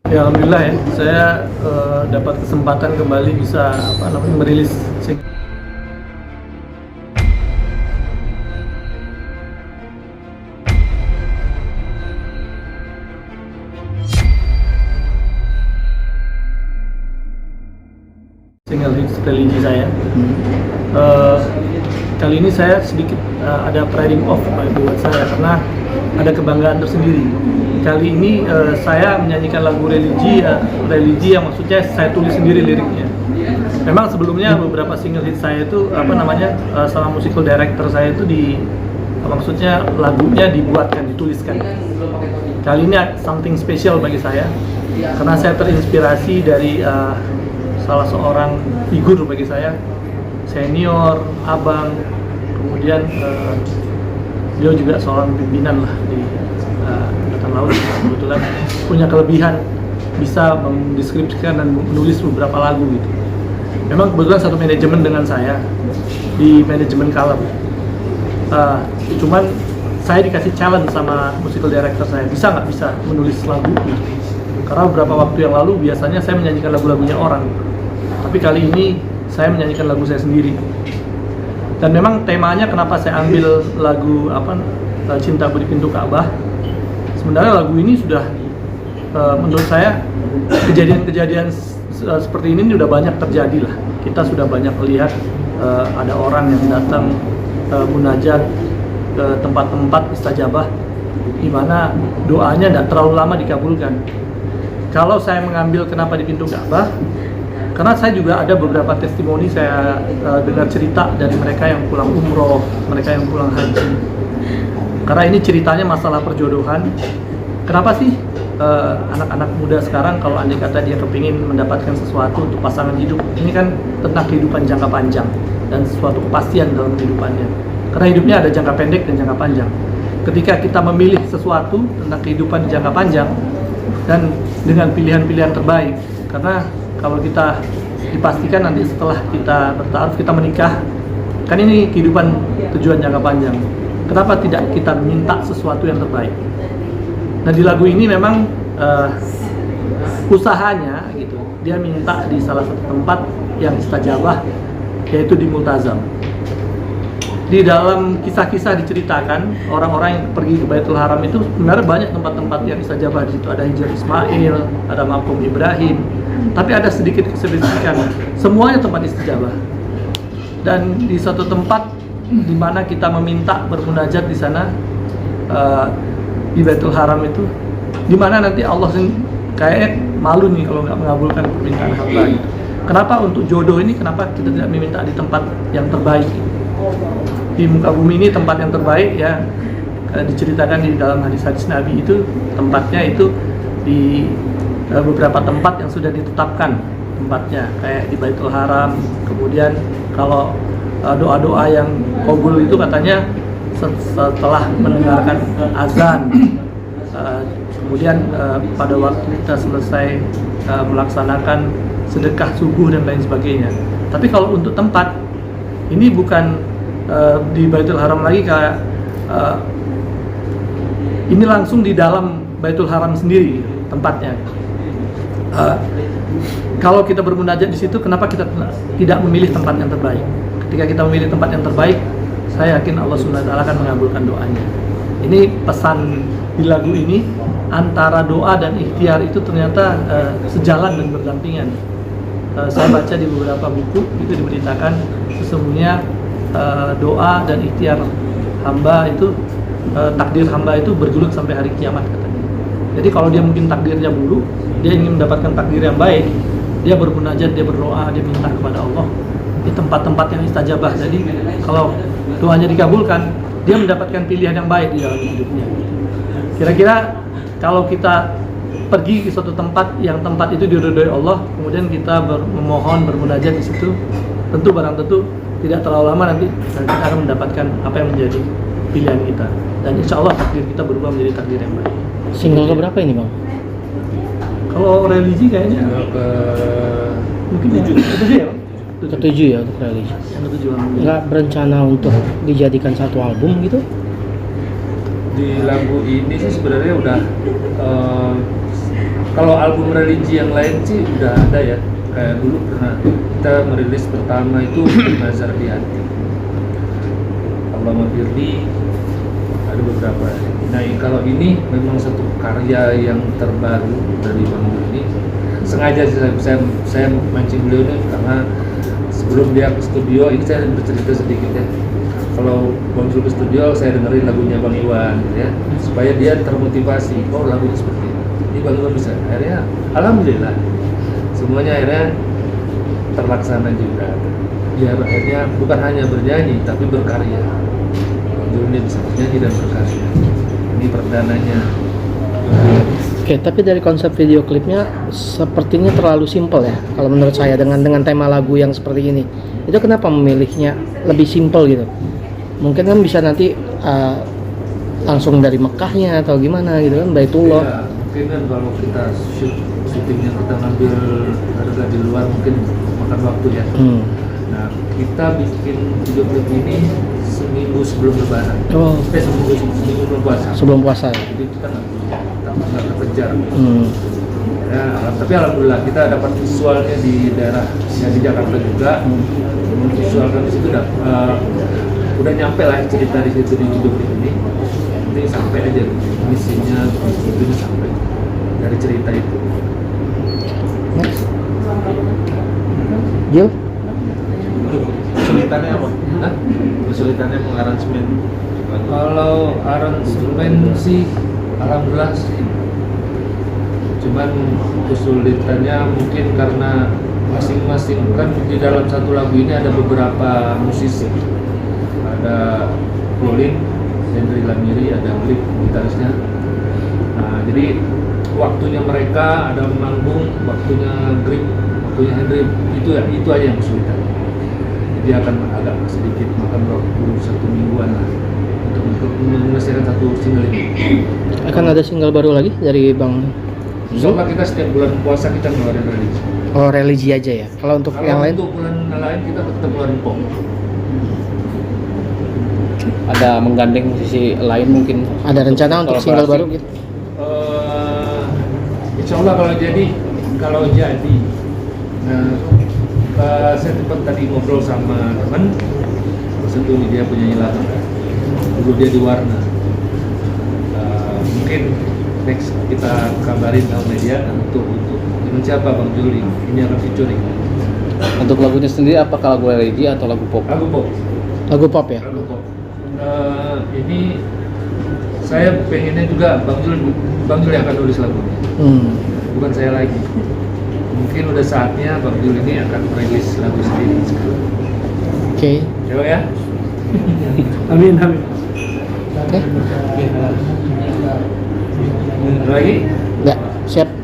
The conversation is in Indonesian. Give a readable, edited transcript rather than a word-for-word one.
Ya alhamdulillah ya, saya dapat kesempatan kembali bisa merilis single hits religi saya. Kali ini saya sedikit ada pride off buat saya karena ada kebanggaan tersendiri. Kali ini saya menyanyikan lagu religi yang maksudnya saya tulis sendiri liriknya. Memang sebelumnya beberapa single hit saya itu sama musical director saya itu maksudnya lagunya dituliskan. Kali ini something special bagi saya karena saya terinspirasi dari salah seorang figur bagi saya, senior, abang, kemudian beliau juga seorang pimpinan lah di Angkatan Laut, kebetulan punya kelebihan bisa mendeskripsikan dan menulis beberapa lagu gitu. Memang kebetulan satu manajemen dengan saya di manajemen Kalem. Cuman saya dikasih challenge sama musical director saya, bisa nggak bisa menulis lagu gitu. Karena beberapa waktu yang lalu biasanya saya menyanyikan lagu-lagunya orang, tapi kali ini saya menyanyikan lagu saya sendiri. Dan memang temanya kenapa saya ambil lagu Cintaku di Pintu Ka'bah. Sebenarnya lagu ini sudah menurut saya kejadian-kejadian seperti ini sudah banyak terjadi lah. Kita sudah banyak melihat ada orang yang datang munajat ke tempat-tempat istajabah di mana doanya tidak terlalu lama dikabulkan. Kalau saya mengambil kenapa di Pintu Ka'bah, karena saya juga ada beberapa testimoni, saya dengar cerita dari mereka yang pulang umroh, mereka yang pulang haji. Karena ini ceritanya masalah perjodohan. Kenapa sih anak-anak muda sekarang kalau andai kata dia kepingin mendapatkan sesuatu untuk pasangan hidup, ini kan tentang kehidupan jangka panjang dan sesuatu kepastian dalam kehidupannya. Karena hidupnya ada jangka pendek dan jangka panjang. Ketika kita memilih sesuatu tentang kehidupan jangka panjang dan dengan pilihan-pilihan terbaik, karena kalau kita dipastikan nanti setelah kita bertaruh, kita menikah, kan ini kehidupan tujuan jangka panjang. Kenapa tidak kita minta sesuatu yang terbaik? Nah di lagu ini memang usahanya gitu, dia minta di salah satu tempat yang istajabah, yaitu di Multazam. Di dalam kisah-kisah diceritakan orang-orang yang pergi ke Baitul Haram itu sebenarnya banyak tempat-tempat yang istajabah. Di situ ada Hijr Ismail, ada Maqam Ibrahim, tapi ada sedikit kespesifikan. Semuanya tempat istajabah. Dan di suatu tempat di mana kita meminta bermunajat di sana di Baitul Haram itu, di mana nanti Allah kayak malu nih kalau nggak mengabulkan permintaan hamba gitu. Kenapa untuk jodoh ini kenapa kita tidak meminta di tempat yang terbaik? Di muka bumi ini tempat yang terbaik ya, diceritakan di dalam hadis-hadis Nabi itu tempatnya itu di beberapa tempat yang sudah ditetapkan tempatnya, kayak di Baitul Haram. Kemudian kalau doa-doa yang qabul itu katanya setelah mendengarkan azan, kemudian pada waktu kita selesai melaksanakan sedekah subuh dan lain sebagainya. Tapi kalau untuk tempat ini bukan di Baitul Haram lagi, kayak ini langsung di dalam Baitul Haram sendiri tempatnya. Kalau kita bermunajat di situ, kenapa kita tidak memilih tempat yang terbaik? Ketika kita memilih tempat yang terbaik, saya yakin Allah SWT akan mengabulkan doanya. Ini pesan di lagu ini, antara doa dan ikhtiar itu ternyata sejalan dan berdampingan. Saya baca di beberapa buku itu diberitakan sesungguhnya doa dan ikhtiar hamba itu, takdir hamba itu bergelut sampai hari kiamat katanya. Jadi kalau dia mungkin takdirnya buruk, dia ingin mendapatkan takdir yang baik, dia bermunajat, dia berdoa, dia minta kepada Allah di tempat-tempat yang istajabah. Jadi kalau doanya dikabulkan, dia mendapatkan pilihan yang baik di dalam hidupnya. Kira-kira kalau kita pergi ke suatu tempat yang tempat itu diridhoi Allah, kemudian kita memohon, bermunajat di situ, tentu barang tentu tidak terlalu lama nanti kita akan mendapatkan apa yang menjadi pilihan kita, dan insya Allah takdir kita berubah menjadi takdir yang baik. Single keberapa ini Bang? Kalau religi kayaknya mungkin 7 ya. Ketujuh ya untuk religi. Yang ketujuh. Nggak berencana untuk dijadikan satu album gitu? Di lagu ini sih sebenarnya udah Kalau album religi yang lain sih udah ada ya. Kayak dulu pernah kita merilis pertama itu Nazar di Hati. Allah Mafirli, ada beberapa. Nah kalau ini memang satu karya yang terbaru dari Bang Jul ini. Sengaja saya mancing beliau ini karena sebelum dia ke studio, ini saya bercerita sedikit ya. Kalau Bang Jul ke studio, saya dengerin lagunya Bang Iwan gitu ya, supaya dia termotivasi. Oh lagunya seperti ini Bang Iwan bisa. Akhirnya alhamdulillah semuanya akhirnya terlaksana juga. Dia akhirnya bukan hanya bernyanyi tapi berkarya. Bang Jul ini bisa bernyanyi dan berkarya. Ini perdananya. Oke, tapi dari konsep video klipnya sepertinya terlalu simpel ya. Kalau menurut saya dengan tema lagu yang seperti ini, itu kenapa memilihnya lebih simpel gitu? Mungkin kan bisa nanti langsung dari Mekahnya atau gimana gitu kan, Baitullah. Ya, mungkin kan kalau kita syutingnya kita ngambil harga di luar mungkin makan waktu ya. Nah kita bikin video klip ini seminggu sebelum Lebaran. Oh, Seminggu sebelum puasa. sebelum puasa. Jadi kita nggak terkejar. Ya, tapi alhamdulillah kita dapat visualnya di daerah ya di Jakarta juga. Visualkan di situ udah nyampe lah cerita di situ di video klip ini. Nanti sampai aja misinya itu sampai dari cerita itu. Next. Jil? Kesulitannya apa? Hah? Kesulitannya mengaransemen lagu. Kalau aransemen sih alhamdulillah sih. Cuman kesulitannya mungkin karena masing-masing kan di dalam satu lagu ini ada beberapa musisi. Ada Rolling, Henry Lamiri, ada Grip gitarisnya. Nah, jadi waktunya mereka ada manggung, waktunya Grip, waktunya Henry itu aja yang kesulitan. Jadi akan agak sedikit makan waktu 1 mingguan lah untuk menyelesaikan satu single ini. Akan ada single baru lagi dari Bang Jul? Soalnya kita setiap bulan puasa kita ngeluarin religi. Oh, religi aja ya. Kalau untuk yang lain? Untuk bulan lain kita tetap ngeluarin pop. Ada menggandeng musisi lain mungkin, Ada rencana untuk single baru gitu? Insya Allah kalau jadi, saya sempat tadi ngobrol sama teman, satu ini dia punya lagu, dulu dia di Warna. Mungkin next kita kabarin sama media untuk dengan siapa Bang Juli ini akan featuring. untuk lagunya sendiri apakah lagu religi atau lagu pop? Lagu pop. Lagu pop ya? Lagu pop. Ini saya pengennya juga Bang Jul yang akan nulis lagu, bukan saya lagi. Mungkin udah saatnya Bang Jul ini akan merilis lagu sendiri sekarang. Oke. Coba ya. Amin, amin. Oke. Ada lagi? Enggak, siap.